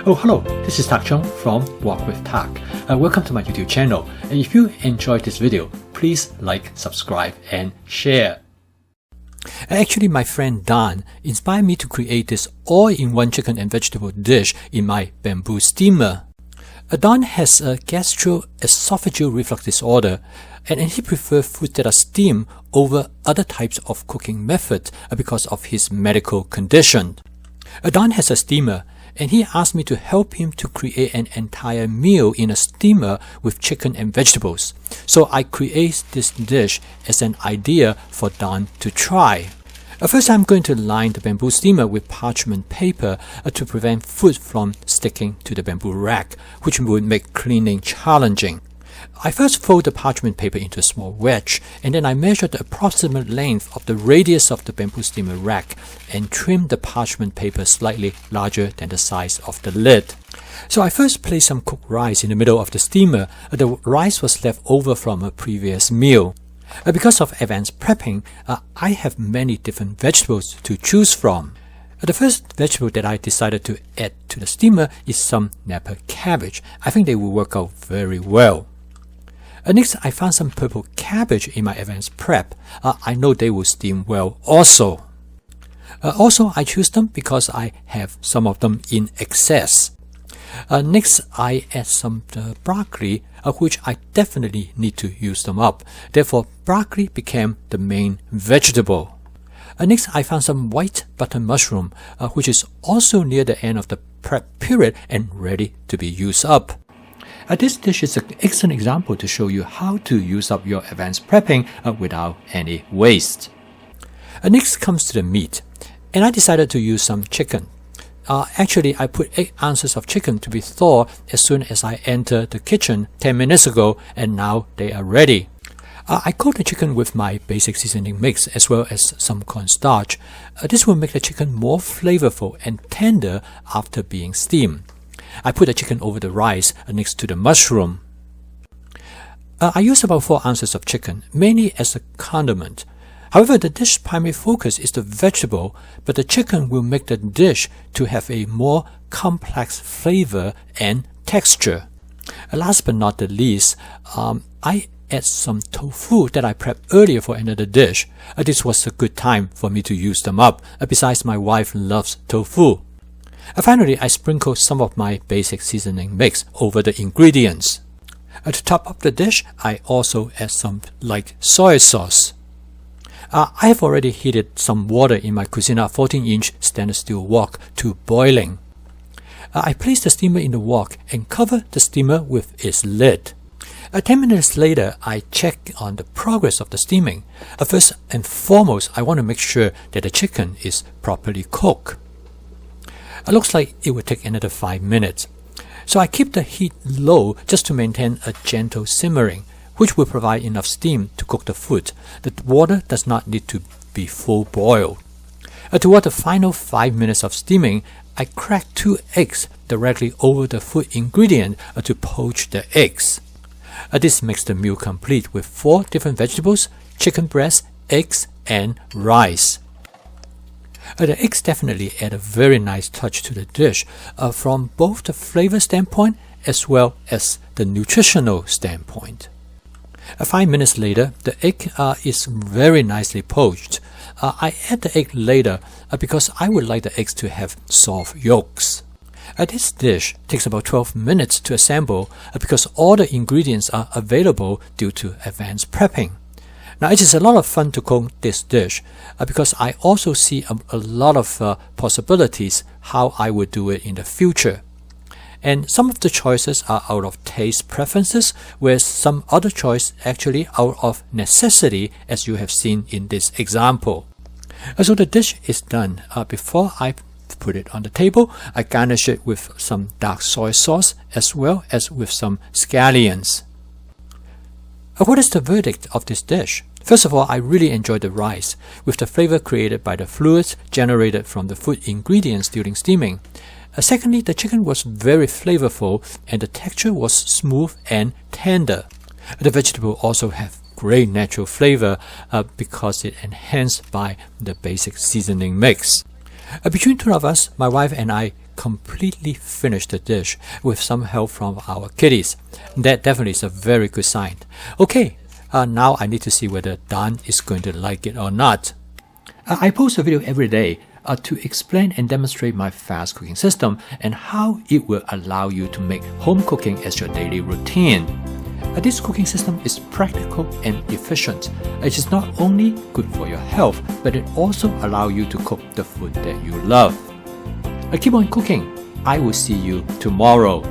Oh, hello, this is Tak Chung from Walk with Tak. Welcome to my YouTube channel. And if you enjoyed this video, please like, subscribe, and share. Actually, my friend Dan inspired me to create this all-in-one chicken and vegetable dish in my bamboo steamer. Dan has a gastroesophageal reflux disorder, and he prefers foods that are steamed over other types of cooking methods because of his medical condition. Dan has a steamer, and he asked me to help him to create an entire meal in a steamer with chicken and vegetables. So I create this dish as an idea for Dan to try. First, I'm going to line the bamboo steamer with parchment paper to prevent food from sticking to the bamboo rack, which would make cleaning challenging. I first fold the parchment paper into a small wedge, and then I measure the approximate length of the radius of the bamboo steamer rack and trim the parchment paper slightly larger than the size of the lid. So I first placed some cooked rice in the middle of the steamer. The rice was left over from a previous meal. Because of advanced prepping, I have many different vegetables to choose from. The first vegetable that I decided to add to the steamer is some Napa cabbage. I think they will work out very well. Next, I found some purple cabbage in my advanced prep. I know they will steam well also. Also, I choose them because I have some of them in excess. Next, I add some broccoli, which I definitely need to use them up. Therefore, broccoli became the main vegetable. Next, I found some white button mushroom, which is also near the end of the prep period and ready to be used up. This dish is an excellent example to show you how to use up your advanced prepping without any waste. Next comes to the meat, and I decided to use some chicken. Actually, I put 8 ounces of chicken to be thawed as soon as I entered the kitchen 10 minutes ago, and now they are ready. I coat the chicken with my basic seasoning mix as well as some cornstarch. This will make the chicken more flavorful and tender after being steamed. I put the chicken over the rice next to the mushroom. I use about 4 ounces of chicken, mainly as a condiment. However, the dish's primary focus is the vegetable, but the chicken will make the dish to have a more complex flavor and texture. Last but not the least, I add some tofu that I prepped earlier for another dish. This was a good time for me to use them up. Besides, my wife loves tofu. Finally, I sprinkle some of my basic seasoning mix over the ingredients. To top up the dish, I also add some light soy sauce. I have already heated some water in my Cucina 14-inch stainless steel wok to boiling. I place the steamer in the wok and cover the steamer with its lid. 10 minutes later, I check on the progress of the steaming. First and foremost, I want to make sure that the chicken is properly cooked. It looks like it will take another 5 minutes. So I keep the heat low just to maintain a gentle simmering, which will provide enough steam to cook the food. The water does not need to be full boiled. Toward the final 5 minutes of steaming, I crack 2 eggs directly over the food ingredient to poach the eggs. This makes the meal complete with 4 different vegetables, chicken breast, eggs, and rice. The eggs definitely add a very nice touch to the dish from both the flavor standpoint as well as the nutritional standpoint. 5 minutes later, the egg is very nicely poached. I add the egg later because I would like the eggs to have soft yolks. This dish takes about 12 minutes to assemble because all the ingredients are available due to advanced prepping. Now, it is a lot of fun to cook this dish because I also see a lot of possibilities how I would do it in the future. And some of the choices are out of taste preferences, whereas some other choice actually out of necessity, as you have seen in this example. So the dish is done. Before I put it on the table, I garnish it with some dark soy sauce as well as with some scallions. What is the verdict of this dish? First of all, I really enjoyed the rice, with the flavor created by the fluids generated from the food ingredients during steaming. Secondly, the chicken was very flavorful and the texture was smooth and tender. The vegetable also have great natural flavor because it enhanced by the basic seasoning mix. Between two of us, my wife and I completely finish the dish with some help from our kitties. That definitely is a very good sign. Okay, now I need to see whether Dan is going to like it or not. I post a video every day to explain and demonstrate my fast cooking system and how it will allow you to make home cooking as your daily routine. This cooking system is practical and efficient. It is not only good for your health, but it also allows you to cook the food that you love. Keep on cooking. I will see you tomorrow.